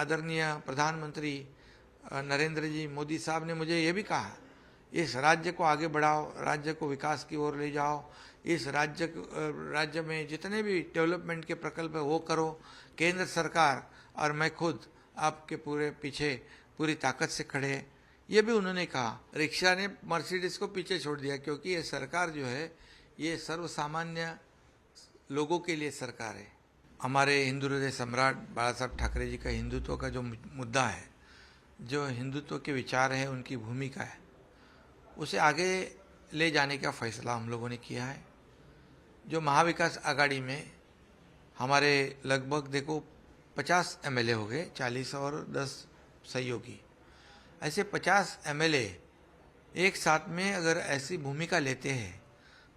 आदरणीय प्रधानमंत्री नरेंद्र जी मोदी साहब ने मुझे ये भी कहा, इस राज्य को आगे बढ़ाओ, राज्य को विकास की ओर ले जाओ, इस राज्य में जितने भी डेवलपमेंट के प्रकल्प है वो करो। केंद्र सरकार और मैं खुद आपके पूरे पीछे पूरी ताकत से खड़े हैं, ये भी उन्होंने कहा। रिक्शा ने मर्सिडीज को पीछे छोड़ दिया, क्योंकि ये सरकार जो है ये सर्वसामान्य लोगों के लिए सरकार है। हमारे हिंदू हृदय सम्राट बाला साहब ठाकरे जी का हिंदुत्व का जो मुद्दा है, जो हिंदुत्व के विचार है, उनकी भूमिका है, उसे आगे ले जाने का फैसला हम लोगों ने किया है। जो महाविकास आघाड़ी में हमारे लगभग देखो 50 एमएलए हो गए, 40 और 10 सहयोगी, ऐसे 50 एमएलए एक साथ में अगर ऐसी भूमिका लेते हैं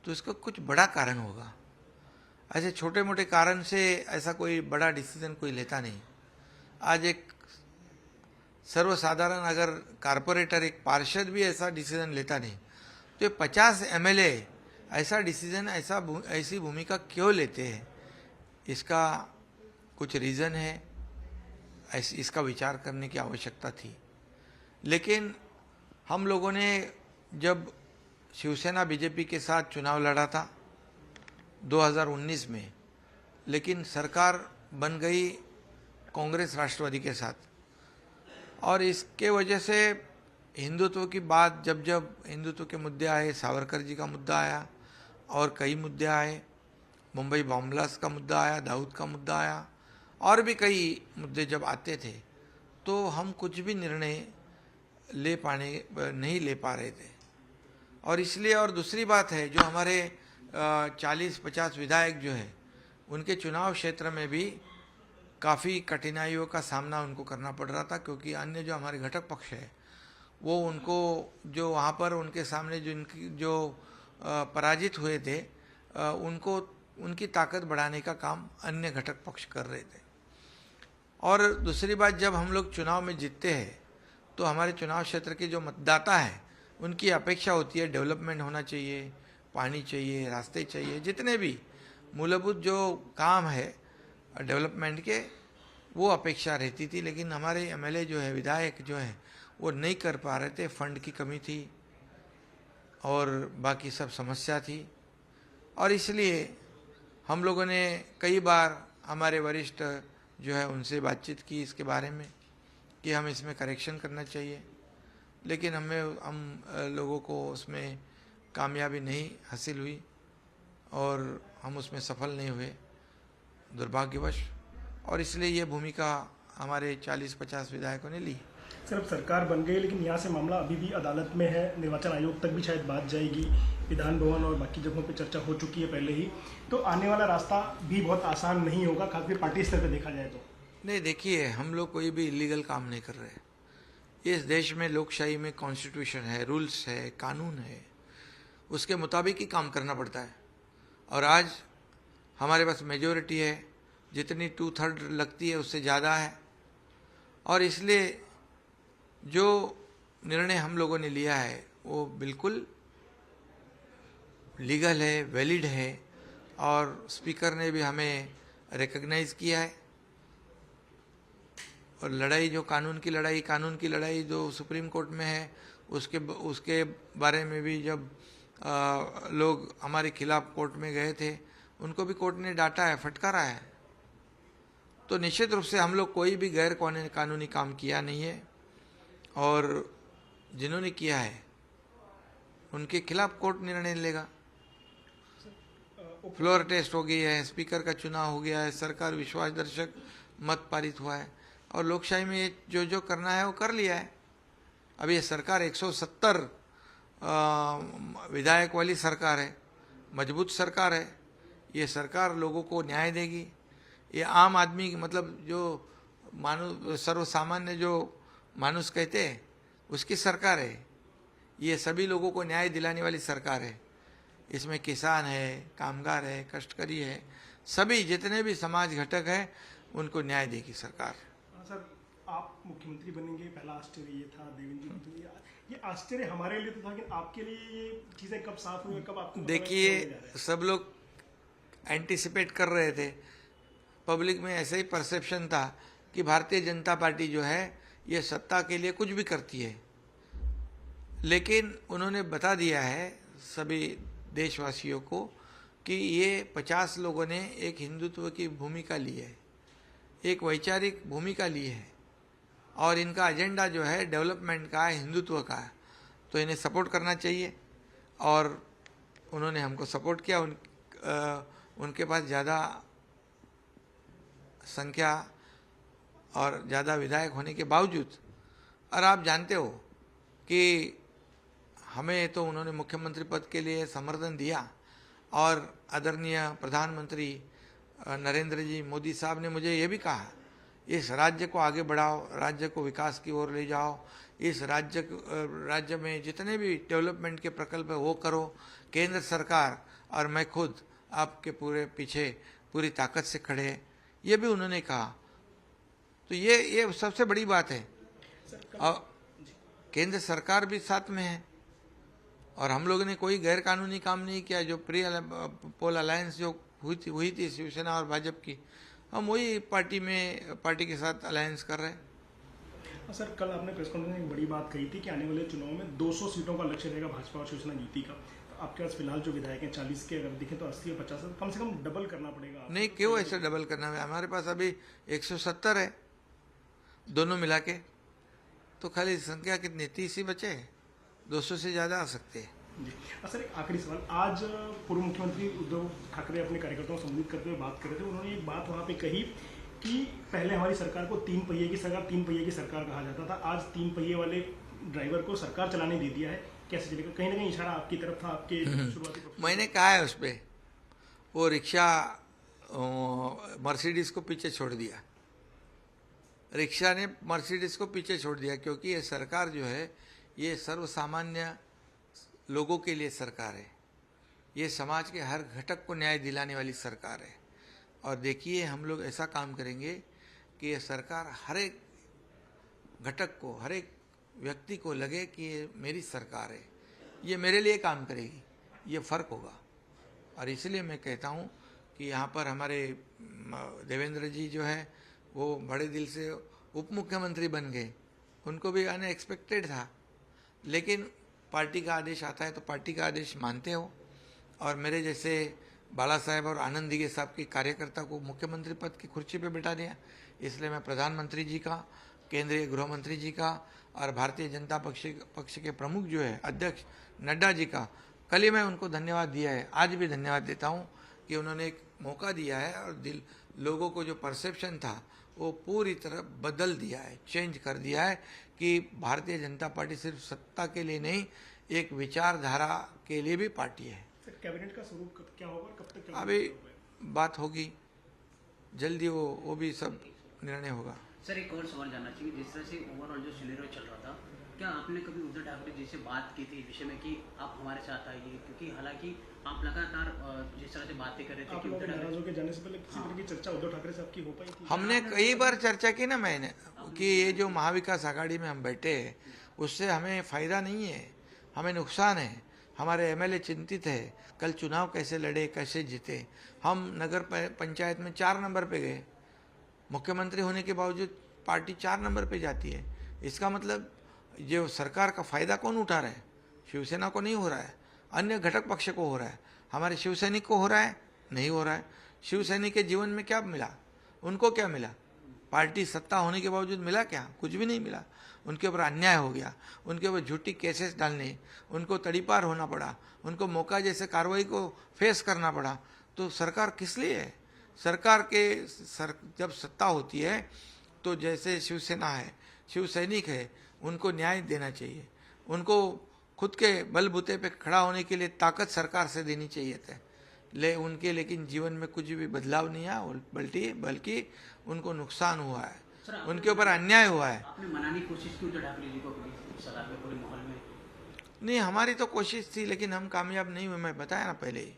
तो इसका कुछ बड़ा कारण होगा। ऐसे छोटे मोटे कारण से ऐसा कोई बड़ा डिसीजन कोई लेता नहीं। आज एक सर्वसाधारण अगर कारपोरेटर, एक पार्षद भी ऐसा डिसीजन लेता नहीं, तो ये 50 एमएलए ऐसा डिसीजन, ऐसी भूमिका क्यों लेते हैं, इसका कुछ रीज़न है, इसका विचार करने की आवश्यकता थी। लेकिन हम लोगों ने जब शिवसेना बीजेपी के साथ चुनाव लड़ा था 2019 में, लेकिन सरकार बन गई कांग्रेस राष्ट्रवादी के साथ, और इसके वजह से हिंदुत्व की बात जब हिंदुत्व के मुद्दे आए, सावरकर जी का मुद्दा आया और कई मुद्दे आए, मुंबई बॉम्ब ब्लास्ट का मुद्दा आया, दाऊद का मुद्दा आया, और भी कई मुद्दे जब आते थे तो हम कुछ भी निर्णय नहीं ले पा रहे थे। और इसलिए, और दूसरी बात है, जो हमारे 40-50 विधायक जो हैं, उनके चुनाव क्षेत्र में भी काफ़ी कठिनाइयों का सामना उनको करना पड़ रहा था, क्योंकि अन्य जो हमारे घटक पक्ष है वो उनको जो वहाँ पर उनके सामने जो पराजित हुए थे, उनको उनकी ताकत बढ़ाने का काम अन्य घटक पक्ष कर रहे थे। और दूसरी बात, जब हम लोग चुनाव में जीतते हैं तो हमारे चुनाव क्षेत्र के जो मतदाता हैं उनकी अपेक्षा होती है डेवलपमेंट होना चाहिए, पानी चाहिए, रास्ते चाहिए, जितने भी मूलभूत जो काम है डेवलपमेंट के, वो अपेक्षा रहती थी। लेकिन हमारे एमएलए जो है, विधायक जो हैं, वो नहीं कर पा रहे थे। फंड की कमी थी और बाकी सब समस्या थी, और इसलिए हम लोगों ने कई बार हमारे वरिष्ठ जो है उनसे बातचीत की इसके बारे में कि हम इसमें करेक्शन करना चाहिए, लेकिन हम लोगों को उसमें कामयाबी नहीं हासिल हुई और हम उसमें सफल नहीं हुए, दुर्भाग्यवश। और इसलिए ये भूमिका हमारे 40-50 विधायकों ने ली। सर, अब सरकार बन गई, लेकिन यहाँ से मामला अभी भी अदालत में है, निर्वाचन आयोग तक भी शायद बात जाएगी, विधान भवन और बाकी जगहों पे चर्चा हो चुकी है पहले ही, तो आने वाला रास्ता भी बहुत आसान नहीं होगा, खासकर पार्टी स्तर पर देखा जाए तो। नहीं, देखिए, हम लोग कोई भी इलीगल काम नहीं कर रहे। इस देश में लोकशाही में कॉन्स्टिट्यूशन है, रूल्स है, कानून है, उसके मुताबिक ही काम करना पड़ता है। और आज हमारे पास मेजॉरिटी है, जितनी 2/3 लगती है उससे ज़्यादा है, और इसलिए जो निर्णय हम लोगों ने लिया है वो बिल्कुल लीगल है, वैलिड है, और स्पीकर ने भी हमें रिकग्नाइज किया है। और लड़ाई जो कानून की लड़ाई जो सुप्रीम कोर्ट में है, उसके बारे में भी जब लोग हमारे खिलाफ कोर्ट में गए थे, उनको भी कोर्ट ने डांटा है, फटकारा है। तो निश्चित रूप से हम लोग कोई भी गैर कानूनी काम किया नहीं है, और जिन्होंने किया है उनके खिलाफ कोर्ट निर्णय लेगा। फ्लोर टेस्ट हो गई है, स्पीकर का चुनाव हो गया है, सरकार विश्वासदर्शक मत पारित हुआ है, और लोकशाही में जो करना है वो कर लिया है। अब ये सरकार 170 विधायक वाली सरकार है, मजबूत सरकार है। ये सरकार लोगों को न्याय देगी। ये आम आदमी की, मतलब जो सर्वसामान्य जो मानुष कहते हैं, उसकी सरकार है। ये सभी लोगों को न्याय दिलाने वाली सरकार है। इसमें किसान है, कामगार है, कष्टकरी है, सभी जितने भी समाज घटक हैं उनको न्याय देगी सरकार। सर, आप मुख्यमंत्री बनेंगे, पहला आश्चर्य ये था, देवेंद्र जी तो ये आश्चर्य हमारे लिए तो था, लेकिन आपके लिए ये चीज़ें कब साफ हुई, कब आपको? देखिए, सब लोग एंटिसिपेट कर रहे थे, पब्लिक में ऐसा ही परसेप्शन था कि भारतीय जनता पार्टी जो है ये सत्ता के लिए कुछ भी करती है, लेकिन उन्होंने बता दिया है सभी देशवासियों को कि ये 50 लोगों ने एक हिंदुत्व की भूमिका ली है, एक वैचारिक भूमिका ली है, और इनका एजेंडा जो है डेवलपमेंट का है, हिंदुत्व का है, तो इन्हें सपोर्ट करना चाहिए। और उन्होंने हमको सपोर्ट किया। उनके पास ज़्यादा संख्या और ज़्यादा विधायक होने के बावजूद, और आप जानते हो कि हमें तो उन्होंने मुख्यमंत्री पद के लिए समर्थन दिया, और आदरणीय प्रधानमंत्री नरेंद्र जी मोदी साहब ने मुझे ये भी कहा, इस राज्य को आगे बढ़ाओ, राज्य को विकास की ओर ले जाओ, इस राज्य में जितने भी डेवलपमेंट के प्रकल्प है वो करो, केंद्र सरकार और मैं खुद आपके पूरे पीछे पूरी ताकत से खड़े हैं, ये भी उन्होंने कहा। तो ये सबसे बड़ी बात है। और केंद्र सरकार भी साथ में है, और हम लोगों ने कोई गैर कानूनी काम नहीं किया। जो प्री पोल अलायंस जो हुई थी शिवसेना और भाजपा की, हम वही पार्टी के साथ अलायंस कर रहे हैं। सर, कल आपने प्रेस कॉन्फ्रेंस में एक बड़ी बात कही थी कि आने वाले चुनाव में 200 सीटों का लक्ष्य रहेगा भाजपा और शिवसेना युति का। तो आपके पास फिलहाल जो विधायक हैं 40 के, अगर देखें तो 80 या 50, कम से कम डबल करना पड़ेगा। नहीं, क्यों ऐसे डबल करना है? हमारे पास अभी 170 है दोनों मिला के, तो खाली संख्या कितनी 30 ही बचे हैं, 200 से ज़्यादा आ सकते हैं। जी सर, एक आखिरी सवाल। आज पूर्व मुख्यमंत्री उद्धव ठाकरे अपने कार्यकर्ताओं को संबोधित करते हुए बात कर रहे थे। उन्होंने एक बात वहाँ पे कही कि पहले हमारी सरकार को 3 पहिए की सरकार कहा जाता था, आज 3 पहिए वाले ड्राइवर को सरकार चलाने दे दिया है। कैसे चलेगा? कहीं ना कहीं इशारा आपकी तरफ था, आपके शुरुआती। मैंने कहा है उस पर, वो रिक्शा मर्सिडीज को पीछे छोड़ दिया, रिक्शा ने मर्सिडीज को पीछे छोड़ दिया, क्योंकि ये सरकार जो है ये सर्वसामान्य लोगों के लिए सरकार है, ये समाज के हर घटक को न्याय दिलाने वाली सरकार है। और देखिए, हम लोग ऐसा काम करेंगे कि ये सरकार हर एक घटक को, हर एक व्यक्ति को लगे कि ये मेरी सरकार है, ये मेरे लिए काम करेगी, ये फ़र्क होगा। और इसलिए मैं कहता हूँ कि यहाँ पर हमारे देवेंद्र जी जो है वो बड़े दिल से उप मुख्यमंत्री बन गए, उनको भी अनएक्सपेक्टेड था, लेकिन पार्टी का आदेश आता है तो पार्टी का आदेश मानते हो। और मेरे जैसे बाला साहेब और आनंद दिगे साहब के कार्यकर्ता को मुख्यमंत्री पद की कुर्सी पे बिठा दिया, इसलिए मैं प्रधानमंत्री जी का, केंद्रीय गृह मंत्री जी का और भारतीय जनता पक्ष के प्रमुख जो है अध्यक्ष नड्डा जी का, कल ही मैं उनको धन्यवाद दिया है, आज भी धन्यवाद देता हूँ कि उन्होंने एक मौका दिया है और लोगों को जो परसेप्शन था वो पूरी तरह बदल दिया है, चेंज कर दिया है कि भारतीय जनता पार्टी सिर्फ सत्ता के लिए नहीं, एक विचारधारा के लिए भी पार्टी है। सर, कैबिनेट का स्वरूप क्या होगा, कब तक? अभी बात होगी जल्दी, वो भी सब निर्णय होगा। सर, एक और सवाल जानना चाहिए, जिस तरह से ओवरऑल जो सिनेरियो चल रहा था, क्या आपने कभी उद्धव ठाकरे जी से बात की थी विषय में कि आप हमारे साथ आइए? क्योंकि हालांकि आप लगातार जिस तरह से बातें कर रहे थे कि उद्धव ठाकरे के जाने से पहले किसी तरह की चर्चा उद्धव ठाकरे से आपकी हो पाई थी? हमने कई बार चर्चा की ना मैंने, कि ये जो महाविकास आघाड़ी में हम बैठे हैं उससे हमें फ़ायदा नहीं है, हमें नुकसान है, हमारे एमएलए चिंतित है, कल चुनाव कैसे लड़े, कैसे जीते। हम नगर पंचायत में 4 नंबर पे गए, मुख्यमंत्री होने के बावजूद पार्टी 4 नंबर पे जाती है। इसका मतलब जो सरकार का फ़ायदा कौन उठा रहा है? शिवसेना को नहीं हो रहा है, अन्य घटक पक्ष को हो रहा है। हमारे शिवसैनिक को हो रहा है? नहीं हो रहा है। शिवसैनिक के जीवन में क्या मिला? उनको क्या मिला? पार्टी सत्ता होने के बावजूद मिला क्या? कुछ भी नहीं मिला। उनके ऊपर अन्याय हो गया, उनके ऊपर झूठी केसेस डालने, उनको तड़ीपार होना पड़ा, उनको मौका जैसे कार्रवाई को फेस करना पड़ा। तो सरकार किस लिए है? सरकार जब सत्ता होती है तो जैसे शिवसेना है, शिवसैनिक है, उनको न्याय देना चाहिए, उनको खुद के बलबूते पे खड़ा होने के लिए ताकत सरकार से देनी चाहिए थे। लेकिन जीवन में कुछ भी बदलाव नहीं आया, बल्कि उनको नुकसान हुआ है, उनके ऊपर अन्याय हुआ है। आपने मनाने की कोशिश की उद्धव ठाकरे जी को सलाह पे पूरे माहौल में? नहीं, हमारी तो कोशिश थी लेकिन हम कामयाब नहीं हुए, मैं बताया ना पहले ही।